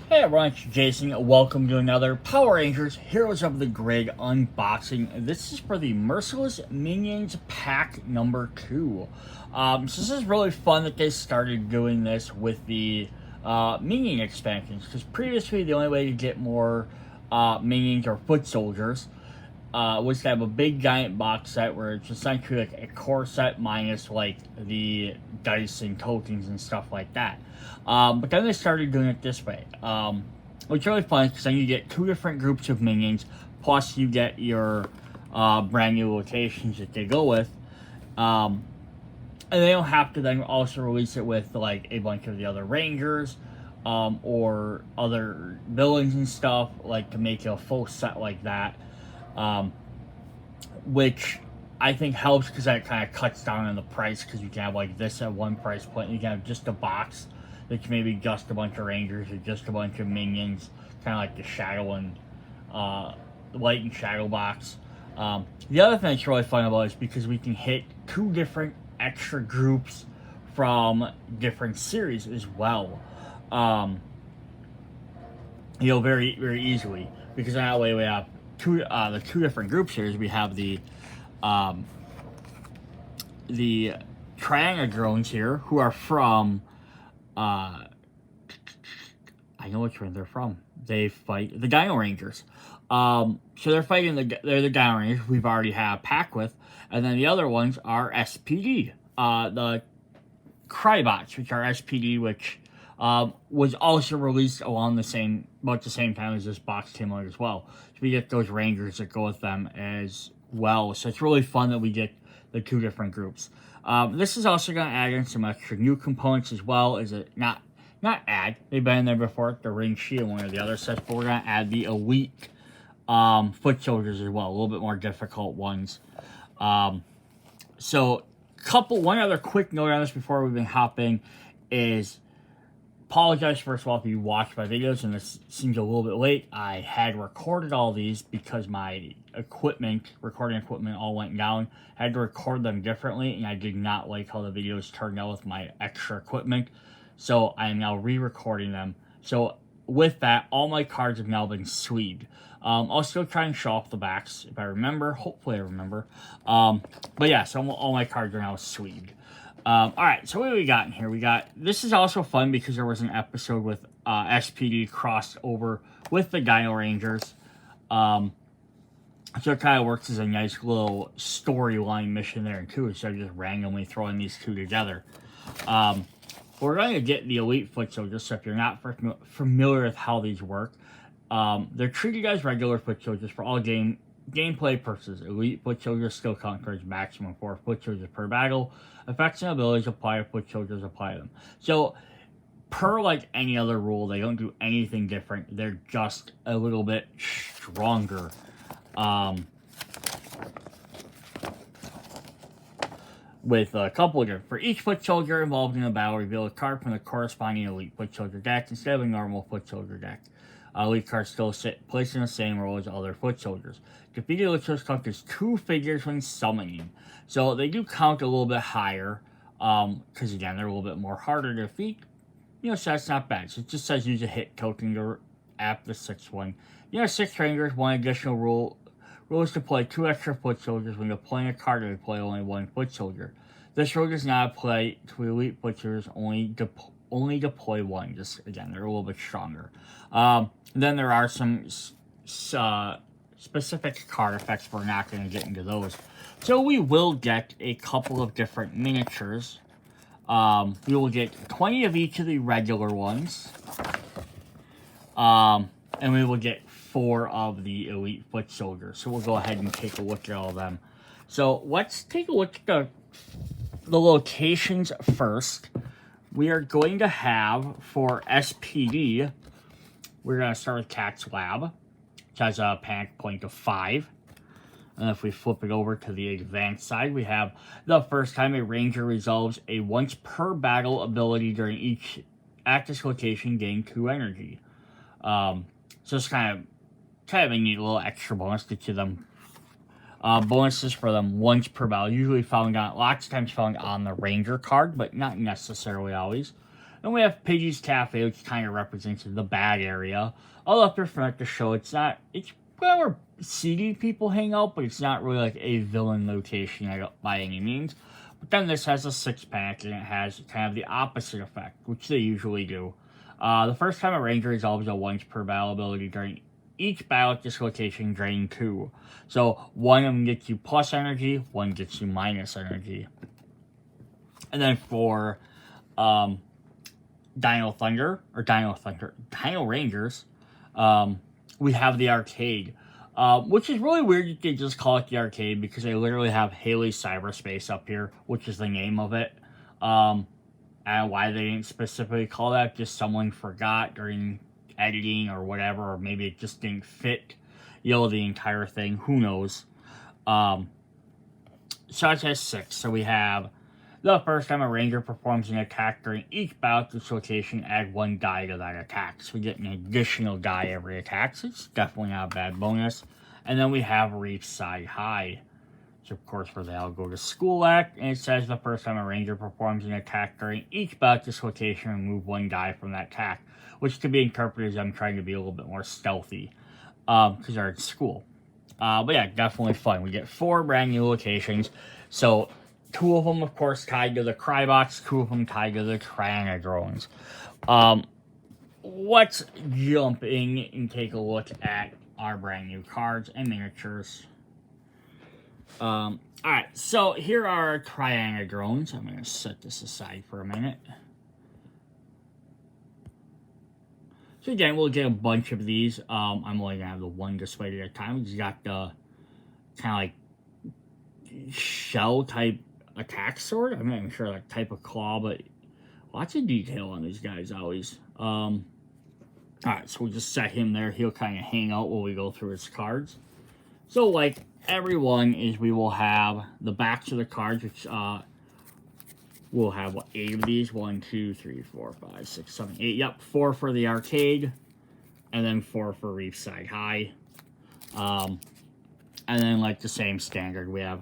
Hey everyone, it's Jason. Welcome to another Power Rangers Heroes of the Grid unboxing. This is for the Merciless Minions pack number 2. So this is really fun that they started doing this with the Minion expansions, because previously the only way to get more Minions or foot soldiers was to have a big giant box set where it's essentially like a core set minus like the dice and tokens and stuff like that. But then they started doing it this way, which is really fun because then you get 2 different groups of minions, plus you get your brand new locations that they go with. And they don't have to then also release it with like a bunch of the other Rangers or other villains and stuff, like to make a full set like that. Which I think helps because that kind of cuts down on the price, because you can have like this at one price point and you can have just a box that's maybe just a bunch of Rangers or just a bunch of minions, kind of like the Shadow and Light and Shadow box. The other thing that's really fun about it is because we can hit 2 different extra groups from different series as well. Very, very easily, because that way we have the 2 different group series. We have the Tryrannodrones here, who are from I know which one they're from. They fight the Dino Rangers. So they're fighting they're the Dino Rangers we've already had a pack with, and then the other ones are S.P.D. The Krybots, which are S.P.D., which was also released about the same time as this box came out as well. So we get those Rangers that go with them as well. So it's really fun that we get the 2 different groups. This is also going to add in some extra new components as well. Is it not add? They've been in there before, the Ring Shield and one of the other sets, but we're going to add the Elite foot soldiers as well, a little bit more difficult ones. So one other quick note on this before we even hop in is, apologize first of all if you watched my videos and this seems a little bit late. I had recorded all these because my recording equipment all went down. I had to record them differently, and I did not like how the videos turned out with my extra equipment. So I am now re-recording them. So with that, all my cards have now been sleeved. I'll still try and show off the backs if I remember. Hopefully I remember. But yeah, so all my cards are now sleeved. Alright, so what do we got in here? This is also fun because there was an episode with S.P.D. crossed over with the Dino Rangers. So it kind of works as a nice little storyline mission there too, instead of just randomly throwing these 2 together. We're going to get the Elite foot soldiers, so if you're not familiar with how these work, they're treated as regular foot soldiers for all gameplay purposes. Elite foot soldiers still count towards maximum 4 foot soldiers per battle. Effects and abilities apply to foot soldiers, apply to them. So, per like any other rule, they don't do anything different. They're just a little bit stronger. With a couple of different. For each foot soldier involved in a battle, reveal a card from the corresponding Elite foot soldier deck instead of a normal foot soldier deck. Elite cards still placed in the same role as other foot soldiers. Defeated Elite soldiers count as 2 figures when summoning. So they do count a little bit higher, because again, they're a little bit more harder to defeat. So that's not bad. So it just says use a hit token to app the 6th one. 6 Rangers, 1 additional rule. Rule is to play 2 extra foot soldiers when deploying a card to deploy only 1 foot soldier. This rule does not apply to Elite foot soldiers, only deploy 1. Just again, they're a little bit stronger. Then there are some specific card effects. We're not going to get into those. So we will get a couple of different miniatures. We will get 20 of each of the regular ones. And we will get 4 of the Elite foot soldiers. So we'll go ahead and take a look at all of them. So let's take a look at the locations first. We are going to have, for S.P.D., we're going to start with Cat's Lab, which has a panic point of 5. And if we flip it over to the advanced side, we have the first time a Ranger resolves a once per battle ability during each active location, gain 2 energy. So it's kind of a neat little extra bonus to give them bonuses for them once per battle, usually found on, lots of times found on the Ranger card, but not necessarily always. Then we have Piggy's Cafe, which kind of represents the bad area. All up here from like the show, it's where seedy people hang out, but it's not really like a villain location by any means. But then this has a 6-pack, and it has kind of the opposite effect, which they usually do. The first time a ranger is always a once per battle ability. During each battle at this location, drain 2. So one of them gets you plus energy, one gets you minus energy. And then for Dino Rangers, we have the arcade. Which is really weird that they just call it the arcade, because they literally have Haley Cyberspace up here, which is the name of it. And why they didn't specifically call that, just someone forgot during editing or whatever, or maybe it just didn't fit, the entire thing. Who knows? So it has 6. So we have the first time a ranger performs an attack during each battle at this location, add 1 die to that attack. So we get an additional die every attack, so it's definitely not a bad bonus. And then we have Reef Side High, which of course where they all go to school at, and it says the first time a ranger performs an attack during each battle at this location, remove 1 die from that attack, which could be interpreted as I'm trying to be a little bit more stealthy, because they're at school. But yeah, definitely fun. We get 4 brand new locations, so 2 of them, of course, tied to the Krybots, 2 of them tied to the Tryrannodrones. Let's jump in and take a look at our brand new cards and miniatures. Alright, so here are our Tryrannodrones. I'm going to set this aside for a minute. So again, we'll get a bunch of these. I'm only going to have the one displayed at a time. We got the kind of like shell type attack sword. I'm not even sure like type of claw, but lots of detail on these guys always. Alright, so we'll just set him there. He'll kind of hang out while we go through his cards. So like everyone we will have the backs of the cards, which we'll have 8 of these. 1, 2, 3, 4, 5, 6, 7, 8. Yep, 4 for the arcade, and then 4 for Reef Side High. And then like the same standard, we have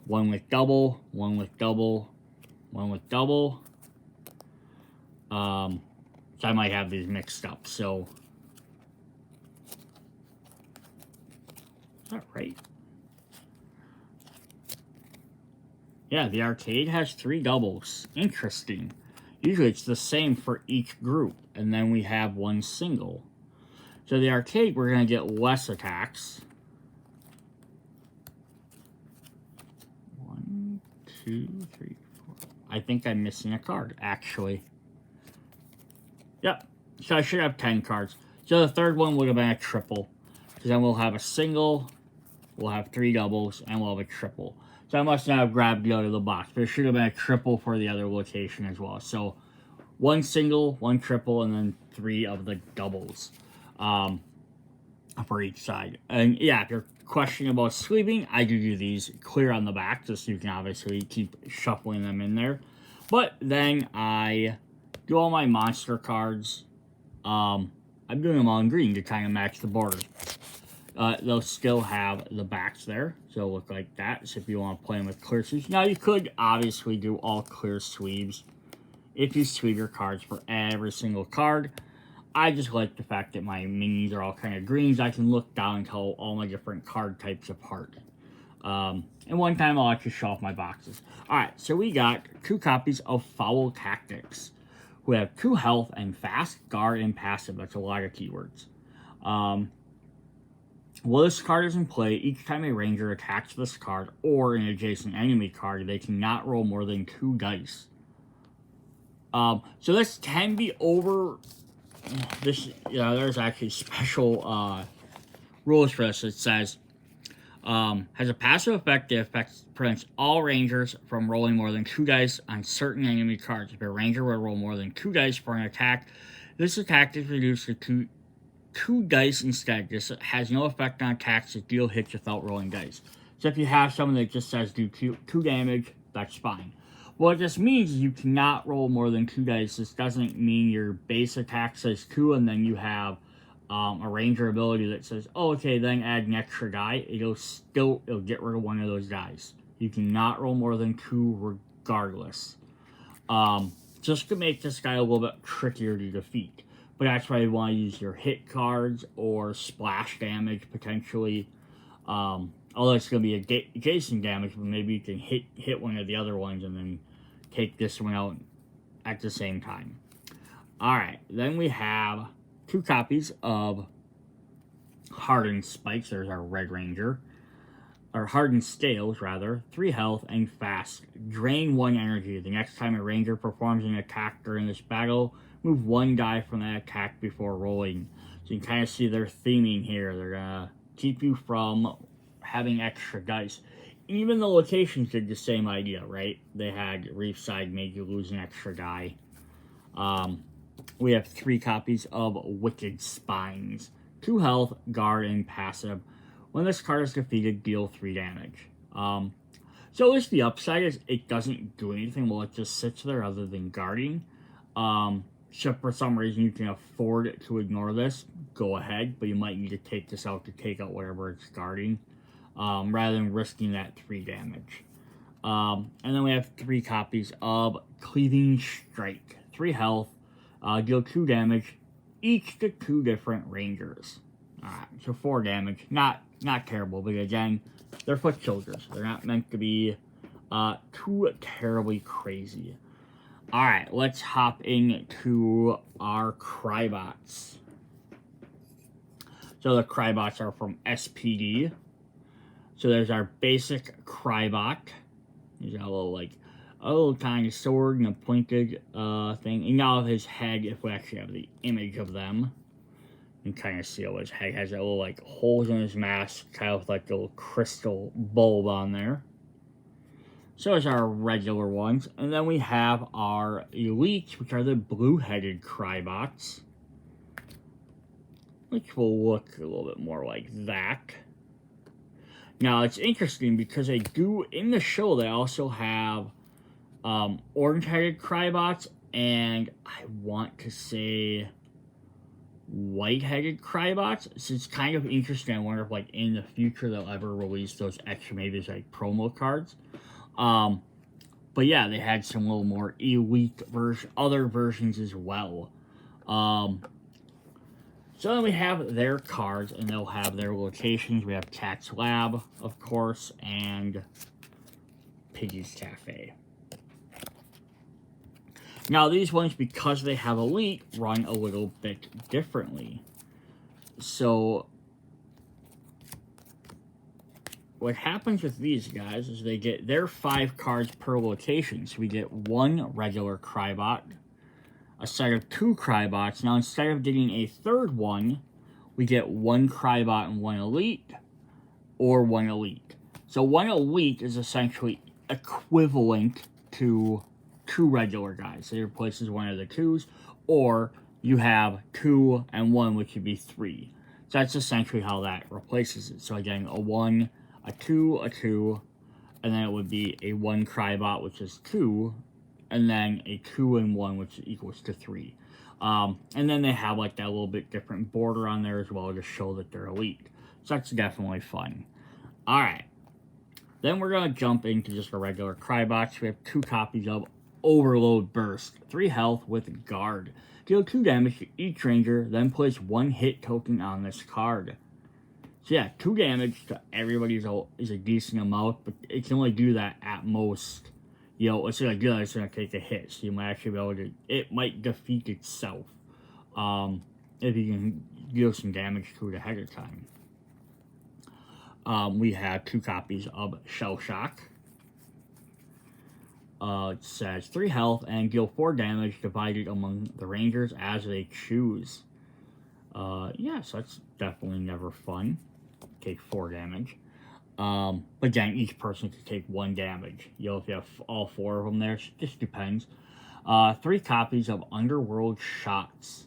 1 with double, 1 with double, 1 with double. So I might have these mixed up. So is that right? Yeah, the arcade has 3 doubles. Interesting. Usually it's the same for each group, and then we have 1 single. So the arcade, we're going to get less attacks. 1, 2, 3, 4. I think I'm missing a card, actually. Yep, so I should have 10 cards. So the third one would have been a triple. Because then we'll have a single, we'll have 3 doubles, and we'll have a triple. So I must not have grabbed the out of the box, but it should have been a triple for the other location as well. So 1 single, 1 triple, and then 3 of the doubles for each side. And yeah, if you're questioning about sleeving, I do these clear on the back, just so you can obviously keep shuffling them in there. But then I do all my monster cards. I'm doing them all in green to kind of match the border. They'll still have the backs there, so it'll look like that. So if you want to play them with clear sleeves. Now, you could obviously do all clear sleeves if you sleeve your cards for every single card. I just like the fact that my minis are all kind of greens. I can look down and tell all my different card types apart. And one time I'll actually show off my boxes. Alright, so we got 2 copies of Foul Tactics, who have 2 health and fast, guard, and passive. That's a lot of keywords. While this card is in play, each time a ranger attacks this card or an adjacent enemy card, they cannot roll more than 2 dice. So this can be over. There's actually special rules for this. It says has a passive effect that prevents all rangers from rolling more than 2 dice on certain enemy cards. If a ranger will roll more than 2 dice for an attack, this attack is reduced to 2 dice instead. This has no effect on attacks that deal hits without rolling dice. So if you have someone that just says do 2 damage, that's fine. What this means is you cannot roll more than 2 dice. This doesn't mean your base attack says 2 and then you have a ranger ability that says, oh, okay, then add an extra die. It'll get rid of one of those dice. You cannot roll more than 2 regardless. So just to make this guy a little bit trickier to defeat. But that's why you want to use your hit cards or splash damage potentially. Although it's going to be a Jason damage, but maybe you can hit one of the other ones and then take this one out at the same time. Alright, then we have 2 copies of Hardened Spikes. There's our Red Ranger. Or Hardened Scales, rather. 3 health and fast. Drain 1 energy. The next time a Ranger performs an attack during this battle, move 1 die from that attack before rolling. So you can kind of see their theming here. They're going to keep you from having extra dice. Even the locations did the same idea, right? They had Reefside made you lose an extra die. We have 3 copies of Wicked Spines. 2 health, guard, and passive. When this card is defeated, deal 3 damage. So at least the upside is it doesn't do anything while it just sits there other than guarding. So for some reason you can afford to ignore this, go ahead, but you might need to take this out to take out whatever it's guarding, rather than risking that 3 damage. And then we have 3 copies of Cleaving Strike. 3 health, deal 2 damage, each to 2 different Rangers. Alright, so 4 damage. Not terrible, but again, they're foot soldiers. They're not meant to be too terribly crazy. Alright, let's hop into our Krybots. So the Krybots are from S.P.D. So there's our basic Krybot. He's got a little kind of sword and a pointed thing. And now his head, if we actually have the image of them, you can kind of see how his head has a little holes in his mask, kind of like a little crystal bulb on there. So there's our regular ones. And then we have our Elites, which are the blue-headed Krybots, which will look a little bit more like that. Now, it's interesting because they do, in the show, they also have orange-headed Krybots, and I want to say white-headed Krybots. So it's kind of interesting. I wonder if, in the future, they'll ever release those extra, maybe it's promo cards. But yeah, they had some little more elite other versions as well. So then we have their cards, and they'll have their locations. We have Cat's Lab, of course, and Piggy's Cafe. Now, these ones, because they have Elite, run a little bit differently. So what happens with these guys is they get their 5 cards per location. So we get 1 regular Krybot, a set of 2 Krybots. Now, instead of getting a third one, we get 1 Krybot and 1 Elite, or 1 Elite. So 1 Elite is essentially equivalent to 2 regular guys. So it replaces one of the 2s, or you have 2 and 1, which would be 3. So that's essentially how that replaces it. So again, a 1, a 2, a 2, and then it would be a 1 Krybot, which is 2, and then a 2 and 1, which equals to 3. And then they have that little bit different border on there as well to show that they're elite. So that's definitely fun. Alright. Then we're going to jump into just a regular Krybots. We have 2 copies of Overload Burst. 3 health with guard. Deal 2 damage to each ranger, then place 1 hit token on this card. So yeah, 2 damage to everybody is a decent amount, but it can only do that at most. Let's say it's going to take a hit, so you might actually be able to, it might defeat itself, if you can deal some damage to it ahead of time. We have 2 copies of Shell Shock. It says 3 health and deal 4 damage divided among the rangers as they choose. Yeah, so that's definitely never fun. Take 4 damage. But again, each person could take 1 damage. If you have all 4 of them there, it just depends. 3 copies of Underworld Shots.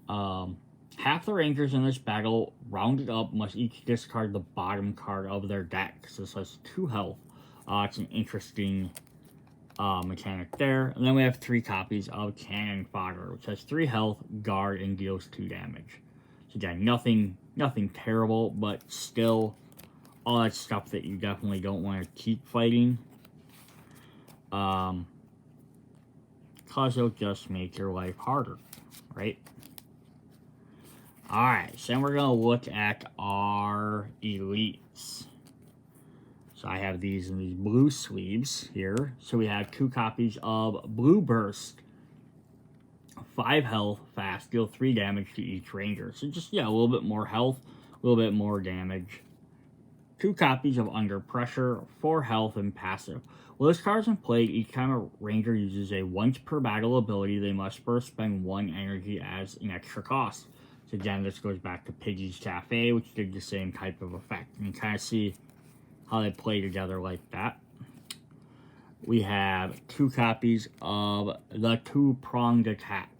Half the rangers in this battle, rounded up, must each discard the bottom card of their deck. So this has 2 health. It's an interesting mechanic there. And then we have 3 copies of Cannon Fodder, which has 3 health, guard, and deals 2 damage. So again, nothing terrible, but still all that stuff that you definitely don't want to keep fighting. because it'll just make your life harder, right? Alright, so then we're going to look at our elites. So I have these in these blue sleeves here. So we have 2 copies of Blue Burst. 5 health, fast, deal 3 damage to each ranger. So just, yeah, a little bit more health, a little bit more damage. 2 copies of Under Pressure, 4 health, and passive. Well, this card's in play, each time a ranger uses a once per battle ability, they must first spend 1 energy as an extra cost. So again, this goes back to Piggy's Cafe, which did the same type of effect. And you kind of see how they play together like that. We have 2 copies of the 2-Pronged Attack.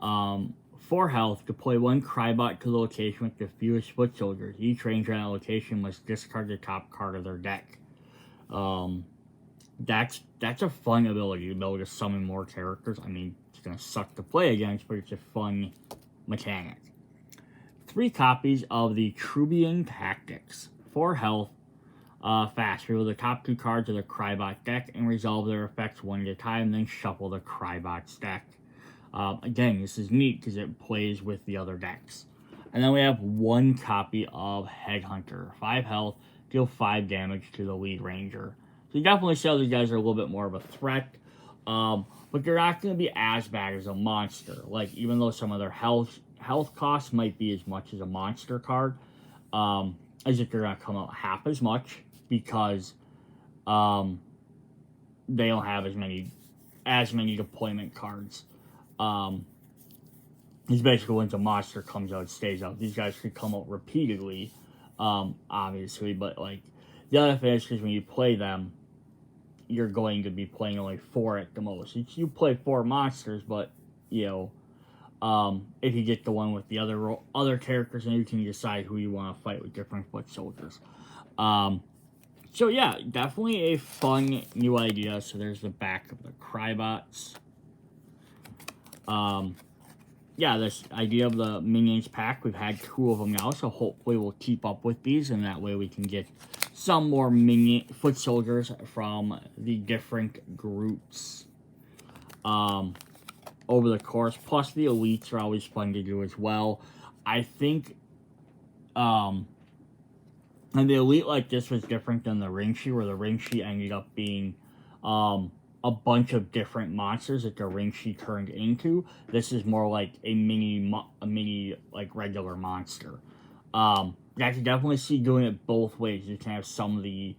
4 health, deploy 1 Krybot to the location with the fewest foot soldiers. Each ranger on that location must discard the top card of their deck. That's a fun ability to be able to summon more characters. I mean, it's going to suck to play against, but it's a fun mechanic. 3 copies of the Trubian Tactics. 4 health, fast. Reveal the top 2 cards of the Krybot deck and resolve their effects 1 at a time, then shuffle the Krybot's deck. Again, this is neat because it plays with the other decks. And then we have 1 copy of Headhunter. 5 health, deal 5 damage to the lead ranger. So you definitely see how these guys are a little bit more of a threat. But they're not going to be as bad as a monster. Like, even though some of their health costs might be as much as a monster card, as if they're going to come out half as much because they don't have as many deployment cards. It's basically once a monster comes out, it stays out. These guys could come out repeatedly, obviously, but like the other thing is because when you play them, you're going to be playing only 4 at the most. You play 4 monsters, but you know, if you get the one with the other characters, then you can decide who you want to fight with different foot soldiers. So yeah, definitely a fun new idea. So there's the back of the Krybots. Yeah, this idea of the minions pack, we've had 2 of them now, so hopefully we'll keep up with these, and that way we can get some more minion foot soldiers from the different groups over the course. Plus the elites are always fun to do as well. I think and the elite like this was different than the Ringshi, where the Ringshi ended up being a bunch of different monsters that the Ringshi turned into. This is more like a mini like regular monster. I can definitely see doing it both ways. You can have some of the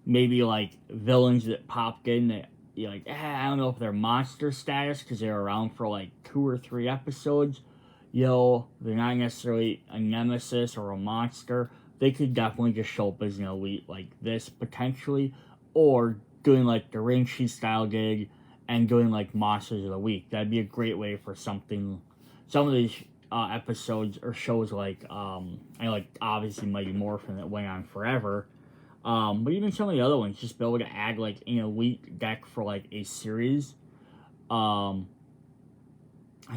maybe like villains that popped in that you're like, I don't know if they're monster status because they're around for like 2 or 3 episodes. You know, they're not necessarily a nemesis or a monster. They could definitely just show up as an elite like this potentially, or doing like the Ringshi style gig and doing like Monsters of the Week. That'd be a great way for some of these episodes or shows like like obviously Mighty Morphin that went on forever. But even some of the other ones, just be able to add like an elite deck for like a series. I'm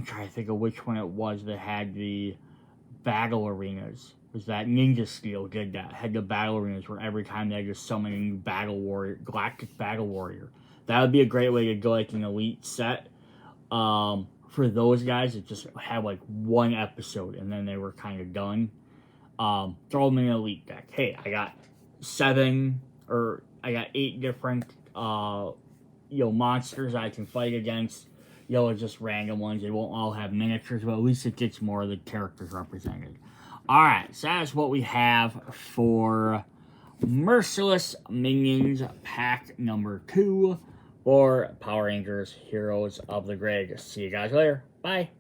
trying to think of which one it was that had the battle arenas. Was that Ninja Steel did that? Had the battle arenas where every time they just summon a new battle warrior, galactic battle warrior. That would be a great way to go like an elite set. For those guys that just had like 1 episode and then they were kind of done. Throw them in an elite deck. Hey, I got 8 different monsters I can fight against. Just random ones. They won't all have miniatures, but at least it gets more of the characters represented. Alright, so that's what we have for Merciless Minions Pack number 2 or Power Rangers Heroes of the Grid. See you guys later. Bye.